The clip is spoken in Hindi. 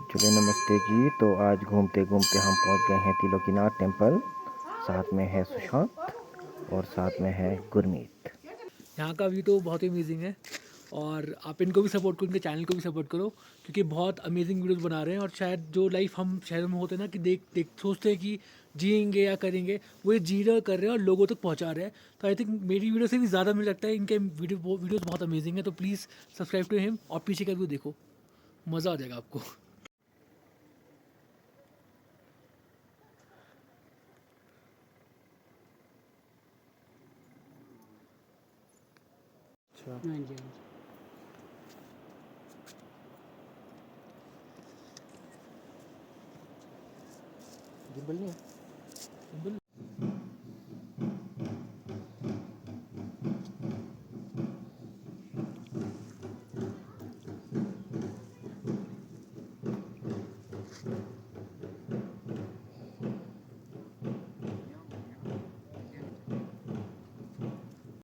चलिए नमस्ते जी। तो आज घूमते घूमते हम पहुंच गए हैं त्रिलोकीनाथ टेम्पल। साथ में है सुशांत और साथ में है गुरमीत। यहाँ का व्यू तो बहुत ही अमेजिंग है और आप इनको भी सपोर्ट करो, इनके चैनल को भी सपोर्ट करो क्योंकि बहुत अमेजिंग वीडियोस बना रहे हैं। और शायद जो लाइफ हम शहरों में होते हैं ना कि देख देख सोचते हैं कि जिएंगे या करेंगे, वो ये जी रहे कर रहे हैं और लोगों तक पहुँचा रहे हैं। तो आई थिंक मेरी वीडियो से भी ज़्यादा मुझे लगता है इनके वीडियोज़ बहुत अमेजिंग है। तो प्लीज़ सब्सक्राइब टू हिम और पीछे का व्यू देखो, मज़ा आ जाएगा आपको। अच्छा, हाँ जी, हाँ जी। गिम्बल नहीं है?